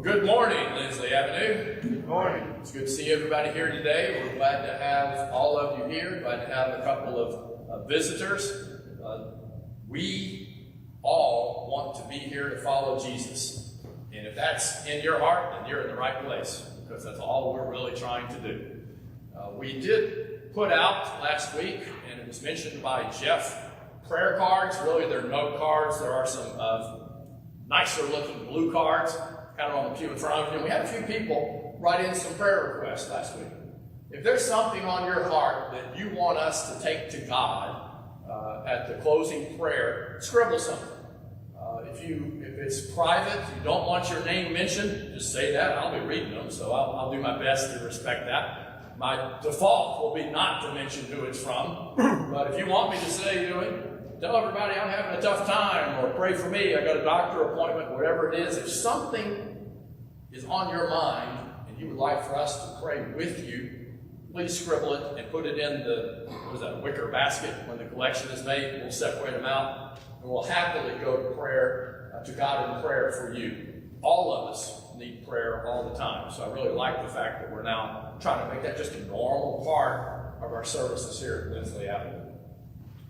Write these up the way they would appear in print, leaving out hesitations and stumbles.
Good morning, Lindsley Avenue. Good morning. It's good to see everybody here today. We're glad to have all of you here. Glad to have a couple of visitors. We all want to be here to follow Jesus. And if that's in your heart, then you're in the right place, because that's all we're really trying to do. We did put out last week, and it was mentioned by Jeff, prayer cards. Really, they're note cards. There are some nicer looking blue cards kind of on the pew in front of you. And we had a few people write in some prayer requests last week. If there's something on your heart that you want us to take to God at the closing prayer, scribble something. If it's private, you don't want your name mentioned, just say that. I'll be reading them, so I'll do my best to respect that. My default will be not to mention who it's from, but if you want me to say, tell everybody I'm having a tough time, or pray for me, I got a doctor appointment, whatever it is. If something is on your mind and you would like for us to pray with you, please scribble it and put it in the wicker basket when the collection is made. We'll separate them out, and we'll happily go to prayer, to God in prayer for you. All of us need prayer all the time, so I really like the fact that we're now trying to make that just a normal part of our services here at Lindsley Ave.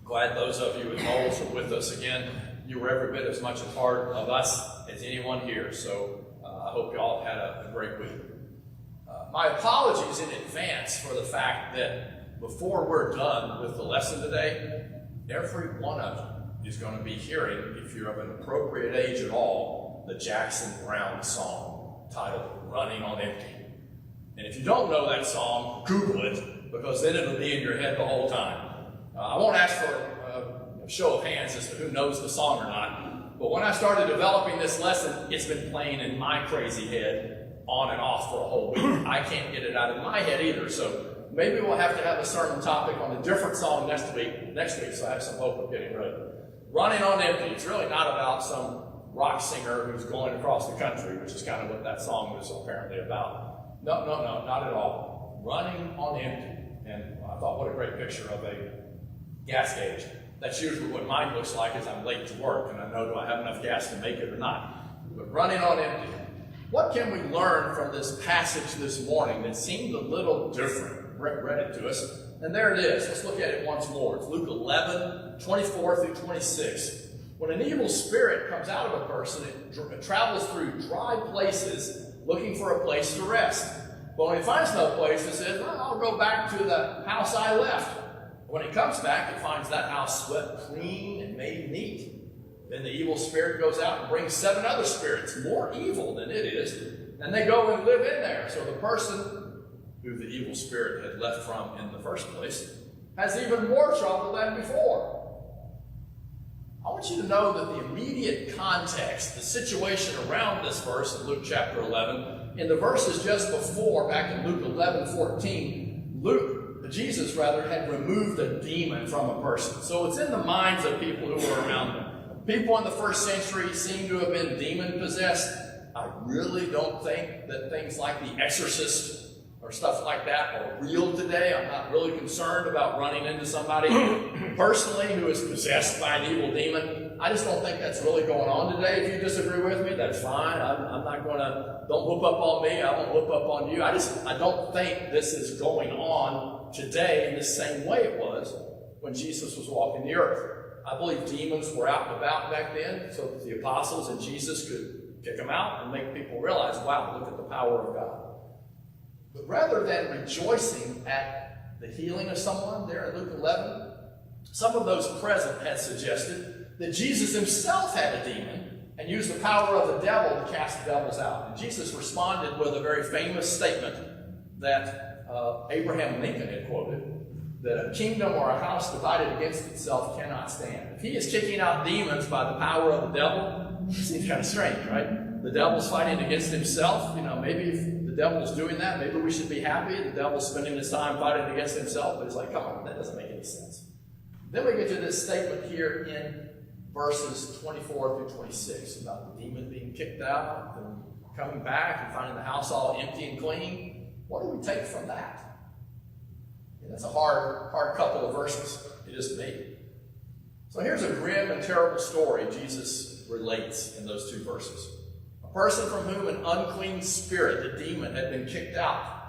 Glad those of you at Knowles are with us again. You were every bit as much a part of us as anyone here, so I hope you all had a great week. My apologies in advance for the fact that before we're done with the lesson today, every one of you is going to be hearing, if you're of an appropriate age at all, the Jackson Browne song titled Running on Empty. And if you don't know that song, Google it, because then it'll be in your head the whole time. I won't ask for a show of hands as to who knows the song or not, but when I started developing this lesson, it's been playing in my crazy head on and off for a whole week. I can't get it out of my head either, so maybe we'll have to have a sermon topic on a different song next week, so I have some hope of getting ready. Running on Empty. It's really not about some rock singer who's going across the country, which is kind of what that song was apparently about. No, not at all. Running on Empty. And I thought, what a great picture of a gas gauge. That's usually what mine looks like as I'm late to work, and I know, do I have enough gas to make it or not? But running on empty. What can we learn from this passage this morning that seemed a little different? Read it to us, and there it is. Let's look at it once more. It's Luke 11, 24 through 26. When an evil spirit comes out of a person, it travels through dry places looking for a place to rest. But when it finds no place, it says, well, I'll go back to the house I left. When it comes back, it finds that house swept clean and made neat. Then the evil spirit goes out and brings 7 other spirits, more evil than it is, and they go and live in there. So the person who the evil spirit had left from in the first place has even more trouble than before. I want you to know that the immediate context, the situation around this verse in Luke chapter 11, in the verses just before, back in Luke 11:14, Jesus had removed a demon from a person. So it's in the minds of people who were around them. People in the first century seem to have been demon-possessed. I really don't think that things like The Exorcist or stuff like that are real today. I'm not really concerned about running into somebody personally who is possessed by an evil demon. I just don't think that's really going on today. If you disagree with me, that's fine. I'm not going to, don't whoop up on me. I won't whoop up on you. I don't think this is going on today in the same way it was when Jesus was walking the earth. I believe demons were out and about back then so that the apostles and Jesus could kick them out and make people realize, wow, look at the power of God. But rather than rejoicing at the healing of someone there in Luke 11, some of those present had suggested that Jesus himself had a demon and used the power of the devil to cast devils out. And Jesus responded with a very famous statement that Abraham Lincoln had quoted, that a kingdom or a house divided against itself cannot stand. If he is kicking out demons by the power of the devil, it seems kind of strange, right? The devil's fighting against himself. Maybe if the devil's doing that, maybe we should be happy. The devil's spending his time fighting against himself, but it's like, come on, that doesn't make any sense. Then we get to this statement here in verses 24 through 26 about the demon being kicked out and coming back and finding the house all empty and clean. What do we take from that? That's a hard couple of verses. It is to me. So here's a grim and terrible story Jesus relates in those 2 verses. A person from whom an unclean spirit, the demon, had been kicked out.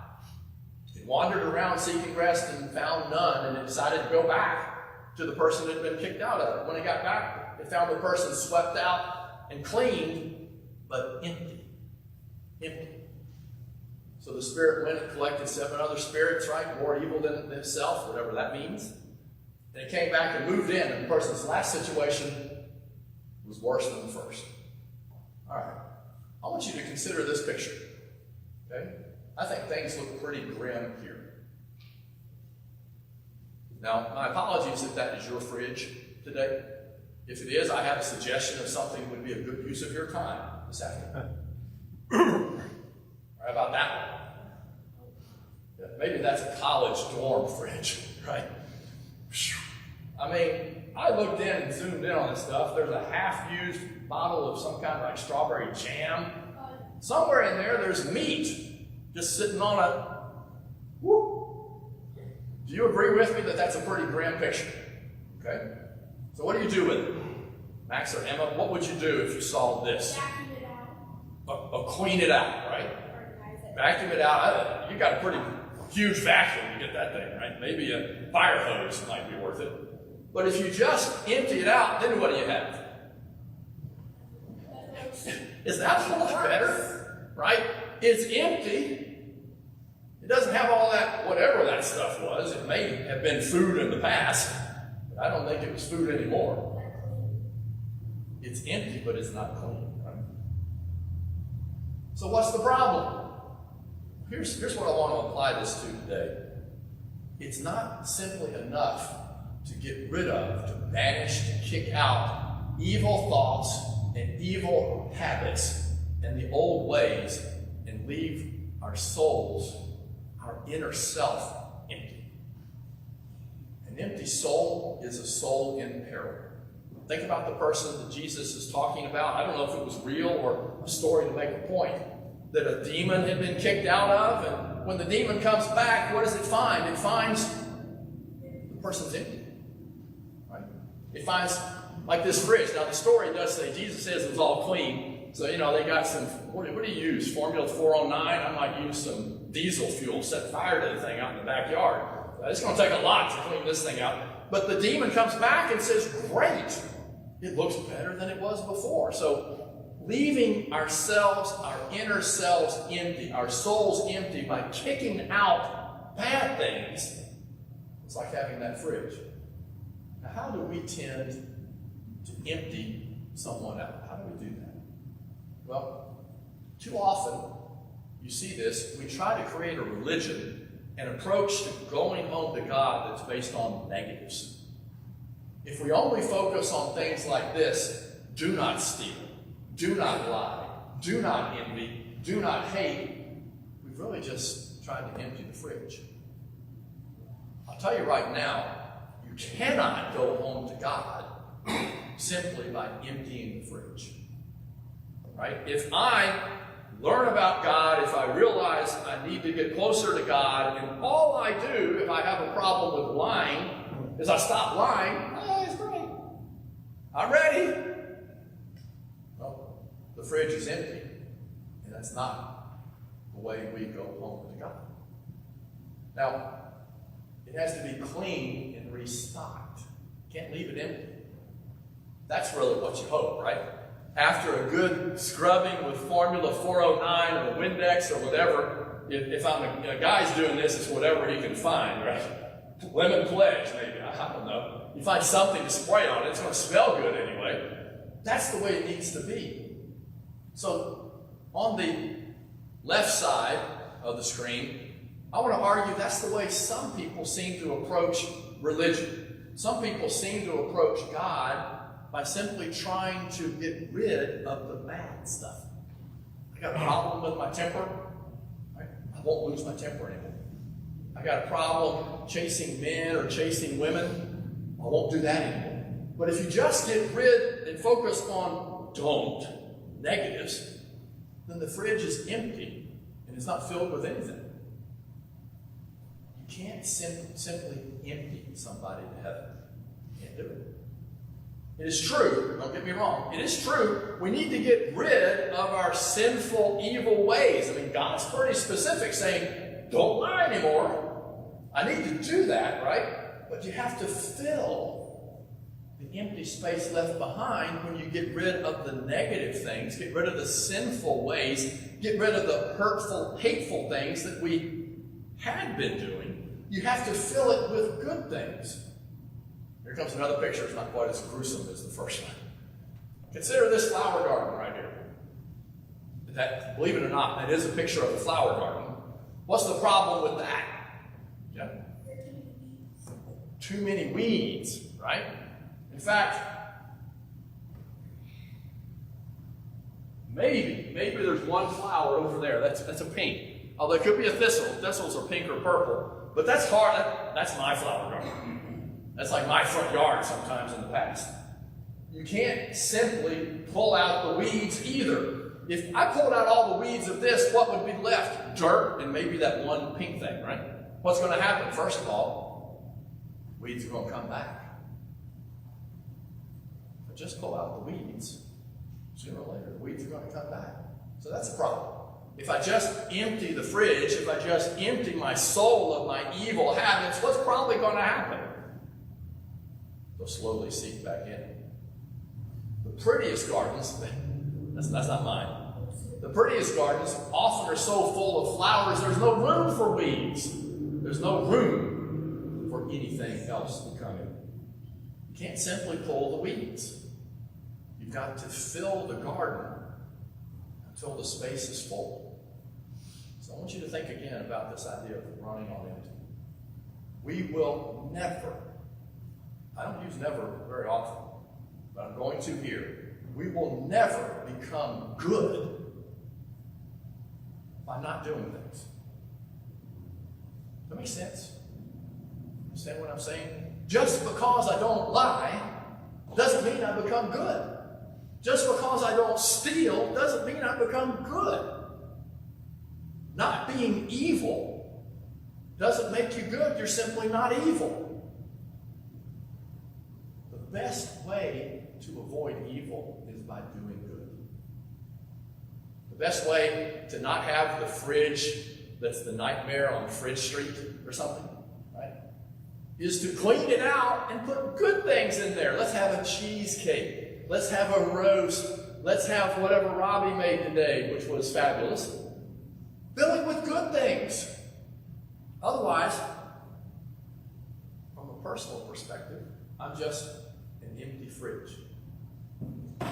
It wandered around seeking rest and found none, and it decided to go back to the person that had been kicked out of it. When it got back, it found the person swept out and cleaned, but empty. Empty. So the spirit went and collected 7 other spirits, right? More evil than itself, whatever that means. And it came back and moved in, and the person's last situation was worse than the first. All right. I want you to consider this picture. Okay? I think things look pretty grim here. Now, my apologies if that is your fridge today. If it is, I have a suggestion of something that would be a good use of your time this afternoon. How about that one? Yeah, maybe that's a college dorm fridge, right? I mean, I looked in and zoomed in on this stuff. There's a half-used bottle of some kind of like strawberry jam. Somewhere in there, there's meat just sitting on a... Whoop. Do you agree with me that that's a pretty grim picture? Okay? So what do you do with it? Max or Emma, what would you do if you saw this? Vacuum it out. Clean it out, right? Organize it. Vacuum it out. You got a pretty huge vacuum to get that thing, right? Maybe a fire hose might be worth it. But if you just empty it out, then what do you have? Is that a lot better? Right? It's empty. It doesn't have all that, whatever that stuff was. It may have been food in the past, but I don't think it was food anymore. It's empty, but it's not clean. Right? So what's the problem? Here's what I want to apply this to today. It's not simply enough to get rid of, to banish, to kick out evil thoughts and evil habits and the old ways and leave our souls, our inner self, empty. An empty soul is a soul in peril. Think about the person that Jesus is talking about. I don't know if it was real or a story to make a point. That a demon had been kicked out of, and when the demon comes back, what does it find? It finds the person's empty. Right? It finds, like this fridge. Now, the story does say, Jesus says it was all clean. So, they got some, what do you use? Formula 409? I might use some diesel fuel, set fire to the thing out in the backyard. It's going to take a lot to clean this thing out. But the demon comes back and says, great. It looks better than it was before. So, leaving ourselves, our inner selves empty, our souls empty by kicking out bad things, it's like having that fridge. Now, how do we tend to empty someone out? How do we do that? Well, too often, you see this, we try to create a religion, an approach to going home to God that's based on negatives. If we only focus on things like this, do not steal, do not lie, do not envy, do not hate, we've really just tried to empty the fridge. I'll tell you right now, you cannot go home to God simply by emptying the fridge. Right? If I learn about God, if I realize I need to get closer to God, and all I do if I have a problem with lying is I stop lying, it's great. I'm ready. Well, the fridge is empty, and that's not the way we go home to God. Now, it has to be clean and restocked. You can't leave it empty. That's really what you hope, right? After a good scrubbing with Formula 409 or Windex or whatever, if I'm a guy's doing this, it's whatever he can find, right? Lemon Pledge, maybe. I don't know. You find something to spray on it. It's going to smell good anyway. That's the way it needs to be. So, on the left side of the screen, I want to argue that's the way some people seem to approach religion. Some people seem to approach God by simply trying to get rid of the bad stuff. I got a problem with my temper. Right? I won't lose my temper anymore. I got a problem chasing men or chasing women. I won't do that anymore. But if you just get rid and focus on negatives, then the fridge is empty and it's not filled with anything. You can't simply empty somebody to heaven. You can't do it. It is true, don't get me wrong, it is true, we need to get rid of our sinful, evil ways. I mean, God's pretty specific, saying, don't lie anymore. I need to do that, right? But you have to fill the empty space left behind when you get rid of the negative things, get rid of the sinful ways, get rid of the hurtful, hateful things that we had been doing. You have to fill it with good things. Here comes another picture. It's not quite as gruesome as the first one. Consider this flower garden right here. That, believe it or not, that is a picture of a flower garden. What's the problem with that? Yeah? Too many weeds, right? In fact, maybe there's one flower over there. That's a pink. Although it could be a thistle. Thistles are pink or purple. But that's hard. That's my flower garden. That's like my front yard sometimes in the past. You can't simply pull out the weeds either. If I pulled out all the weeds of this, what would be left? Dirt and maybe that one pink thing, right? What's going to happen? First of all, weeds are going to come back. But just pull out the weeds. Sooner or later, the weeds are going to come back. So that's a problem. If I just empty the fridge, if I just empty my soul of my evil habits, what's probably going to happen? They'll slowly seep back in. The prettiest gardens, that's not mine. The prettiest gardens often are so full of flowers, there's no room for weeds. There's no room for anything else to come in. You can't simply pull the weeds. You've got to fill the garden until the space is full. So I want you to think again about this idea of running on empty. We will never, I don't use never very often, but I'm going to here. We will never become good by not doing things. Does that make sense? Understand what I'm saying? Just because I don't lie doesn't mean I become good. Just because I don't steal doesn't mean I become good. Not being evil doesn't make you good. You're simply not evil. The best way to avoid evil is by doing good. The best way to not have the fridge that's the nightmare on Fridge Street or something, right, is to clean it out and put good things in there. Let's have a cheesecake. Let's have a roast. Let's have whatever Robbie made today, which was fabulous. Fill it with good things. Otherwise, from a personal perspective, I'm just an empty fridge. I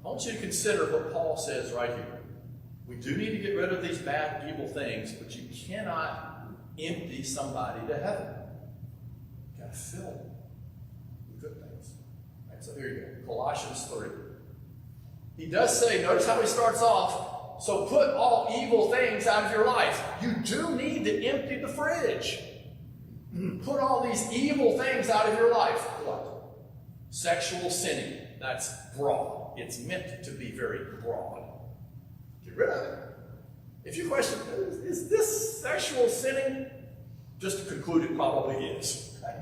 want you to consider what Paul says right here. We do need to get rid of these bad, evil things, but you cannot empty somebody to heaven. You've got to fill them with good things. Right, so here you go. Colossians 3. He does say, notice how he starts off, so put all evil things out of your life. You do need to empty the fridge. Put all these evil things out of your life. What? Sexual sinning. That's broad. It's meant to be very broad. Get rid of it. If you question, is this sexual sinning? Just to conclude, it probably is. Okay?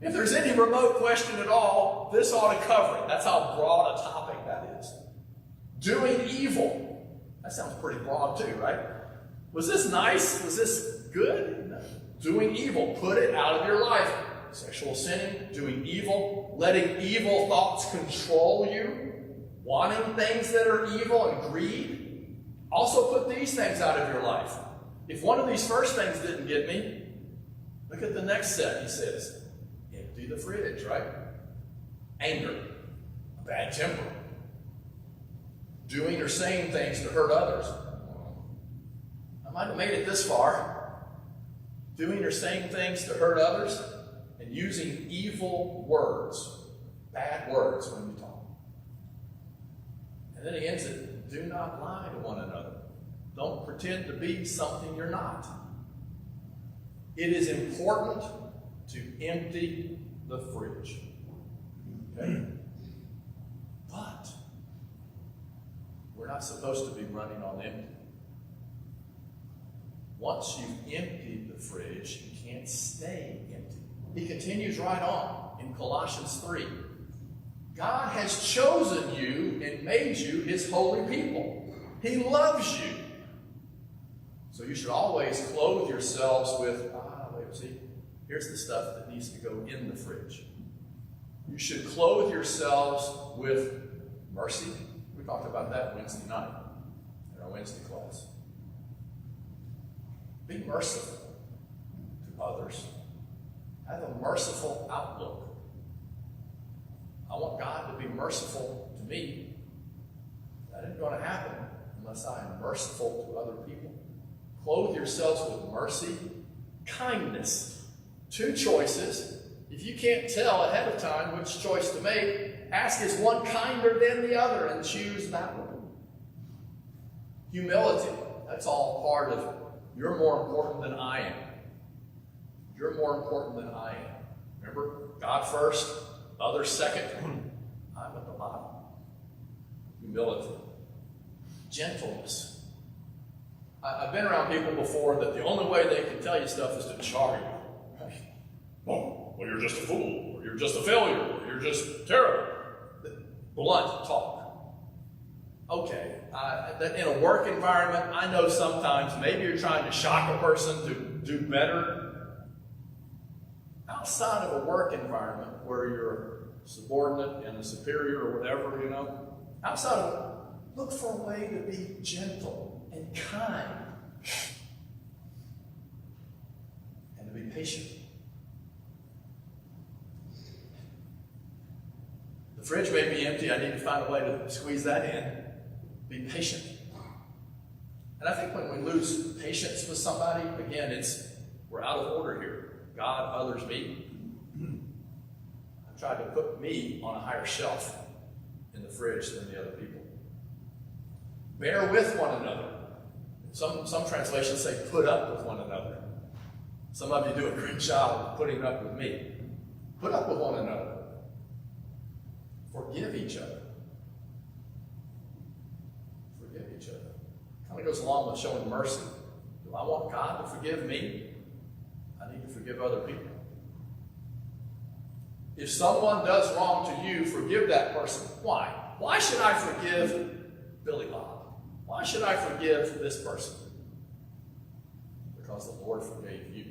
If there's any remote question at all, this ought to cover it. That's how broad a topic that is. Doing evil. That sounds pretty broad too, right? Was this nice? Was this good? No. Doing evil. Put it out of your life. Sexual sinning, doing evil, letting evil thoughts control you, wanting things that are evil and greed. Also put these things out of your life. If one of these first things didn't get me, look at the next set, he says. Empty the fridge, right? Anger, a bad temper, doing or saying things to hurt others. I might have made it this far. Doing or saying things to hurt others and using evil words, bad words when you talk. And then he ends it, do not lie to one another. Don't pretend to be something you're not. It is important to empty the fridge. Okay? But we're not supposed to be running on empty. Once you've emptied the fridge, you can't stay empty. He continues right on in Colossians 3. God has chosen you and made you his holy people. He loves you. So you should always clothe yourselves with, here's the stuff that needs to go in the fridge. You should clothe yourselves with mercy. We talked about that Wednesday night in our Wednesday class. Be merciful to others. Have a merciful outlook. I want God to be merciful to me. That isn't going to happen unless I am merciful to other people. Clothe yourselves with mercy, kindness. 2 choices. If you can't tell ahead of time which choice to make, ask, is one kinder than the other, and choose that one. Humility. That's all part of you're more important than I am. You're more important than I am. Remember, God first, others second. I'm at the bottom. Humility. Gentleness. I've been around people before that the only way they can tell you stuff is to char you. Well, you're just a fool, or you're just a failure, or you're just terrible. Blunt talk. Okay, in a work environment, I know sometimes maybe you're trying to shock a person to do better. Outside of a work environment where you're a subordinate and a superior or whatever, outside of it, look for a way to be gentle and kind and to be patient. The fridge may be empty. I need to find a way to squeeze that in. Be patient. And I think when we lose patience with somebody, again, we're out of order here. God, others, me. I've tried to put me on a higher shelf in the fridge than the other people. Bear with one another. Some translations say put up with one another. Some of you do a great job of putting up with me. Put up with one another. Forgive each other. Forgive each other. Kind of goes along with showing mercy. Do I want God to forgive me? I need to forgive other people. If someone does wrong to you, forgive that person. Why? Why should I forgive Billy Bob? Why should I forgive this person? Because the Lord forgave you.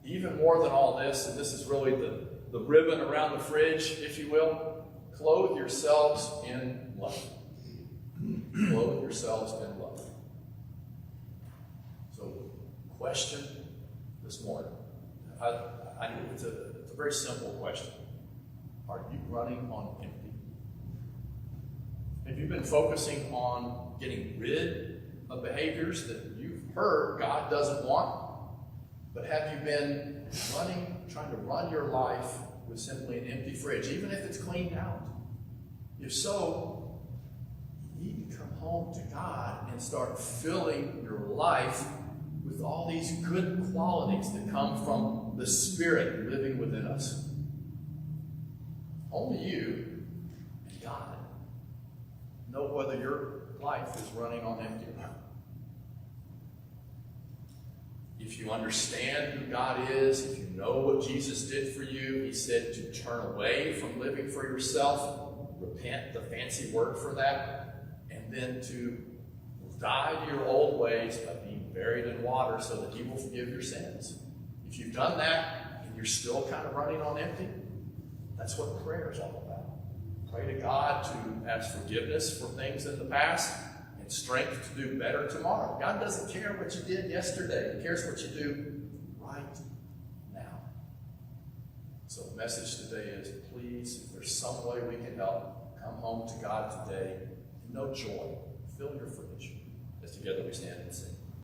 Even more than all this, and this is really the ribbon around the fridge, if you will, clothe yourselves in love. Clothe yourselves in love. So, question this morning. It's a very simple question. Are you running on empty? Have you been focusing on getting rid of behaviors that you've heard God doesn't want? But have you been trying to run your life with simply an empty fridge, even if it's cleaned out? If so, you need to come home to God and start filling your life with all these good qualities that come from the Spirit living within us. Only you and God know whether your life is running on empty or not. If you understand who God is, if you know what Jesus did for you, he said to turn away from living for yourself, repent, the fancy word for that, and then to die to your old ways by being buried in water so that he will forgive your sins. If you've done that and you're still kind of running on empty, that's what prayer is all about. Pray to God to ask forgiveness for things in the past and strength to do better tomorrow. God doesn't care what you did yesterday. He cares what you do right now. So the message today is, please, if there's some way we can help, come home to God today. No joy. Fill your fridge. As together we stand and sing.